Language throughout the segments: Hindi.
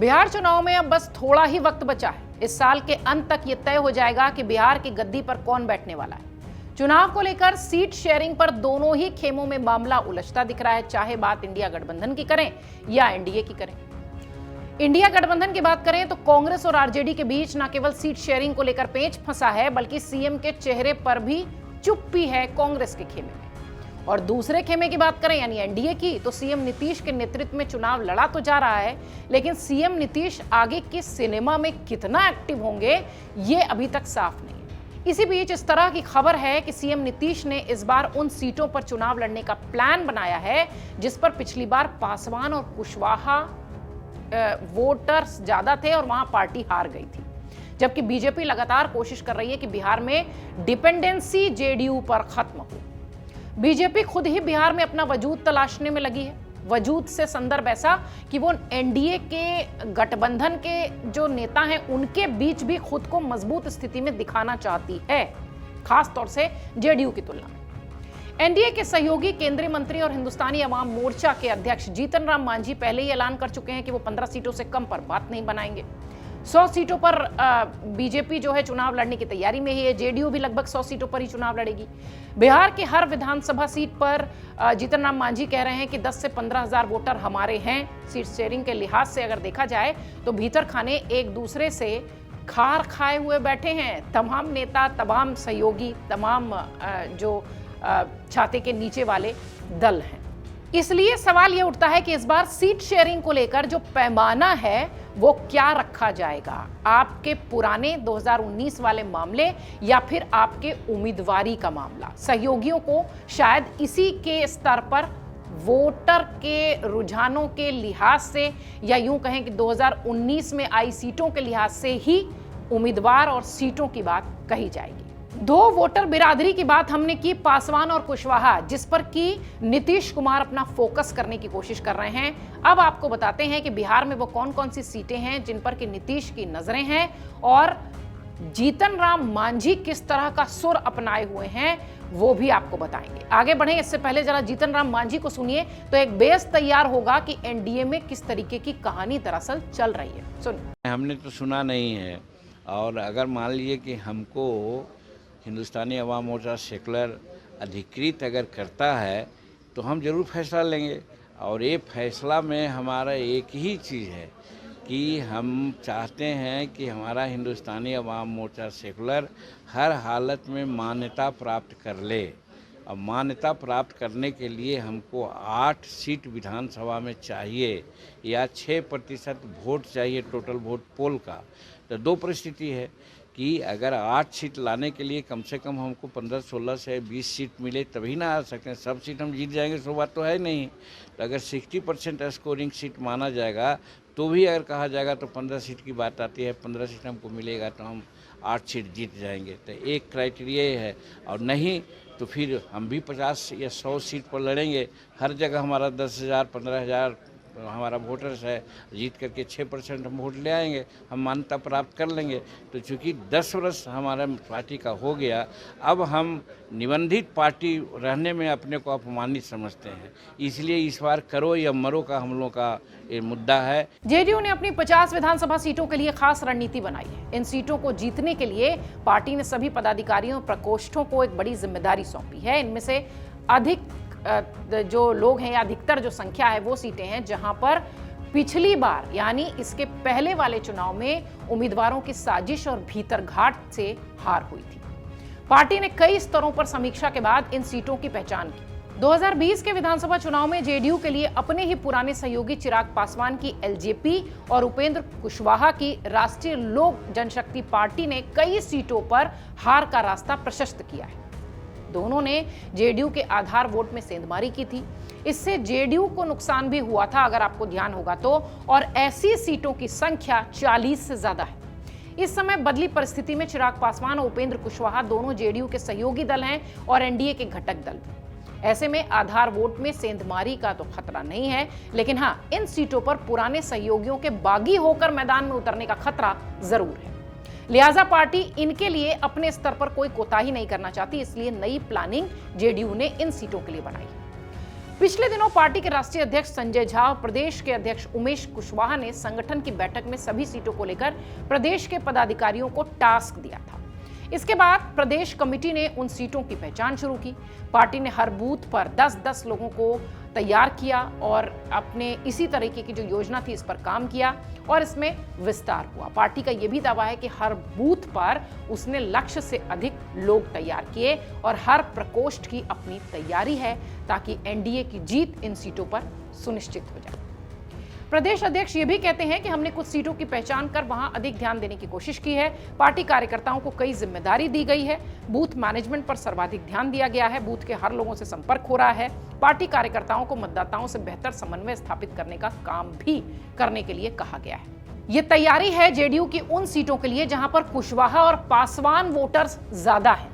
बिहार चुनाव में अब बस थोड़ा ही वक्त बचा है। इस साल के अंत तक ये तय हो जाएगा कि बिहार की गद्दी पर कौन बैठने वाला है। चुनाव को लेकर सीट शेयरिंग पर दोनों ही खेमों में मामला उलझता दिख रहा है, चाहे बात इंडिया गठबंधन की करें या एनडीए की करें। इंडिया गठबंधन की बात करें तो कांग्रेस और आरजेडी के बीच न केवल सीट शेयरिंग को लेकर पेंच फंसा है, बल्कि सीएम के चेहरे पर भी चुप्पी है कांग्रेस के खेमे में। और दूसरे खेमे की बात करें यानी एनडीए की, तो सीएम नीतीश के नेतृत्व में चुनाव लड़ा तो जा रहा है, लेकिन सीएम नीतीश आगे के सिनेमा में कितना एक्टिव होंगे ये अभी तक साफ नहीं है। इसी बीच इस तरह की खबर है कि सीएम नीतीश ने इस बार उन सीटों पर चुनाव लड़ने का प्लान बनाया है जिस पर पिछली बार पासवान और कुशवाहा वोटर्स ज्यादा थे और वहां पार्टी हार गई थी। जबकि बीजेपी लगातार कोशिश कर रही है कि बिहार में डिपेंडेंसी जेडीयू पर खत्म हो। बीजेपी खुद ही बिहार में अपना वजूद तलाशने में लगी है। वजूद से संदर्भ ऐसा कि वो एनडीए के गठबंधन के जो नेता हैं उनके बीच भी खुद को मजबूत स्थिति में दिखाना चाहती है, खास तौर से जेडीयू की तुलना में। एनडीए के सहयोगी केंद्रीय मंत्री और हिंदुस्तानी अवाम मोर्चा के अध्यक्ष जीतन राम मांझी पहले ही ऐलान कर चुके हैं कि वो 15 सीटों से कम पर बात नहीं बनाएंगे। 100 सीटों पर बीजेपी जो है चुनाव लड़ने की तैयारी में ही है। जेडीयू भी लगभग 100 सीटों पर ही चुनाव लड़ेगी। बिहार की हर विधानसभा सीट पर जीतन राम मांझी कह रहे हैं कि 10 से 15 हजार वोटर हमारे हैं। सीट शेयरिंग के लिहाज से अगर देखा जाए तो भीतर खाने एक दूसरे से खार खाए हुए बैठे हैं तमाम नेता, तमाम सहयोगी, तमाम जो छाते के नीचे वाले दल हैं। इसलिए सवाल यह उठता है कि इस बार सीट शेयरिंग को लेकर जो पैमाना है वो क्या रखा जाएगा। आपके पुराने 2019 वाले मामले या फिर आपके उम्मीदवारी का मामला। सहयोगियों को शायद इसी के स्तर पर वोटर के रुझानों के लिहाज से या यूं कहें कि 2019 में आई सीटों के लिहाज से ही उम्मीदवार और सीटों की बात कही जाएगी। दो वोटर बिरादरी की बात हमने की, पासवान और कुशवाहा, जिस पर कि नीतीश कुमार अपना फोकस करने की कोशिश कर रहे हैं। अब आपको बताते हैं कि बिहार में वो कौन कौन सी सीटें हैं जिन पर कि नीतीश की नजरें हैं और जीतन राम मांझी किस तरह का सुर अपनाए हुए हैं वो भी आपको बताएंगे। आगे बढ़े इससे पहले जरा जीतन राम मांझी को सुनिए तो एक बेस तैयार होगा कि एनडीए में किस तरीके की कहानी दरअसल चल रही है। सुनिए। हमने तो सुना नहीं है, और अगर मान लीजिए कि हमको हिंदुस्तानी अवाम मोर्चा सेकुलर अधिकृत अगर करता है तो हम जरूर फैसला लेंगे। और ये फैसला में हमारा एक ही चीज़ है कि हम चाहते हैं कि हमारा हिंदुस्तानी अवाम मोर्चा सेकुलर हर हालत में मान्यता प्राप्त कर ले। अब मान्यता प्राप्त करने के लिए हमको 8 सीट विधानसभा में चाहिए या 6% वोट चाहिए टोटल वोट पोल का। तो दो परिस्थिति है कि अगर 8 सीट लाने के लिए कम से कम हमको 15, 16 से 20 सीट मिले तभी ना आ सकते हैं। सब सीट हम जीत जाएंगे सो बात तो है नहीं। तो अगर 60% स्कोरिंग सीट माना जाएगा तो भी अगर कहा जाएगा तो 15 सीट की बात आती है। 15 सीट हमको मिलेगा तो हम 8 सीट जीत जाएंगे। तो एक क्राइटेरिया है, और नहीं तो फिर हम भी 50 या 100 सीट पर लड़ेंगे। हर जगह हमारा 10,000, 15,000 हमारा वोटर्स है, जीत करके 6% हम वोट ले आएंगे, हम मान्यता प्राप्त कर लेंगे। तो चूँकि 10 वर्ष हमारा पार्टी का हो गया, अब हम निबंधित पार्टी रहने में अपने को अपमानित समझते हैं। इसलिए इस बार करो या मरो का हम लोग का ये मुद्दा है। जेडीयू ने अपनी 50 विधानसभा सीटों के लिए खास रणनीति बनाई है। इन सीटों को जीतने के लिए पार्टी ने सभी पदाधिकारियों और प्रकोष्ठों को एक बड़ी जिम्मेदारी सौंपी है। इनमें से अधिक जो लोग हैं या अधिकतर जो संख्या है वो सीटें हैं जहां पर पिछली बार यानी इसके पहले वाले चुनाव में उम्मीदवारों की साजिश और भीतरघात से हार हुई थी। पार्टी ने कई स्तरों पर समीक्षा के बाद इन सीटों की पहचान की। 2020 के विधानसभा चुनाव में जेडीयू के लिए अपने ही पुराने सहयोगी चिराग पासवान की एलजेपी और उपेंद्र कुशवाहा की राष्ट्रीय लोक जनशक्ति पार्टी ने कई सीटों पर हार का रास्ता प्रशस्त किया है। दोनों ने जेडीयू के आधार वोट में सेंधमारी की थी। इससे जेडीयू को नुकसान भी हुआ था अगर आपको ध्यान होगा तो, और ऐसी सीटों की संख्या 40 से ज्यादा है। इस समय बदली परिस्थिति में चिराग पासवान और उपेंद्र कुशवाहा दोनों जेडीयू के सहयोगी दल हैं और एनडीए के घटक दल भी। ऐसे में आधार वोट में सेंधमारी का तो खतरा नहीं है, लेकिन हाँ, इन सीटों पर पुराने सहयोगियों के बागी होकर मैदान में उतरने का खतरा जरूर है। लिहाजा पार्टी इनके लिए अपने स्तर पर कोई कोताही नहीं करना चाहती, इसलिए नई प्लानिंग जेडीयू ने इन सीटों के लिए बनाई। पिछले दिनों पार्टी के राष्ट्रीय अध्यक्ष संजय झा और प्रदेश के अध्यक्ष उमेश कुशवाहा ने संगठन की बैठक में सभी सीटों को लेकर प्रदेश के पदाधिकारियों को टास्क दिया था। इसके बाद प्रदेश कमेटी ने उन सीटों की पहचान शुरू की। पार्टी ने हर बूथ पर 10-10 लोगों को तैयार किया और अपने इसी तरीके की जो योजना थी इस पर काम किया और इसमें विस्तार हुआ। पार्टी का यह भी दावा है कि हर बूथ पर उसने लक्ष्य से अधिक लोग तैयार किए और हर प्रकोष्ठ की अपनी तैयारी है ताकि एनडीए की जीत इन सीटों पर सुनिश्चित हो जाए। प्रदेश अध्यक्ष ये भी कहते हैं कि हमने कुछ सीटों की पहचान कर वहां अधिक ध्यान देने की कोशिश की है। पार्टी कार्यकर्ताओं को कई जिम्मेदारी दी गई है। बूथ मैनेजमेंट पर सर्वाधिक ध्यान दिया गया है। बूथ के हर लोगों से संपर्क हो रहा है। पार्टी कार्यकर्ताओं को मतदाताओं से बेहतर समन्वय स्थापित करने का काम भी करने के लिए कहा गया है। ये तैयारी है जेडीयू की उन सीटों के लिए जहां पर कुशवाहा और पासवान वोटर्स ज्यादा हैं।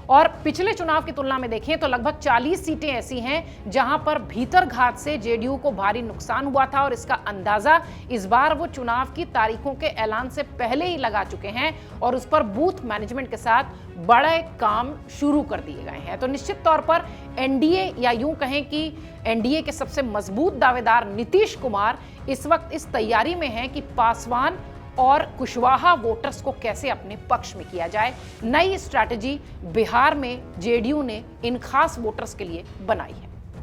और पिछले चुनाव की तुलना में देखें तो लगभग 40 सीटें ऐसी हैं जहां पर भीतरघात से जेडीयू को भारी नुकसान हुआ था और इसका अंदाजा इस बार वो चुनाव की तारीखों के ऐलान से पहले ही लगा चुके हैं और उस पर बूथ मैनेजमेंट के साथ बड़े काम शुरू कर दिए गए हैं। तो निश्चित तौर पर एनडीए या यूं कहें कि एनडीए के सबसे मजबूत दावेदार नीतीश कुमार इस वक्त इस तैयारी में हैं कि पासवान और कुशवाहा वोटर्स को कैसे अपने पक्ष में किया जाए। नई स्ट्रैटेजी बिहार में जेडीयू ने इन खास वोटर्स के लिए बनाई है।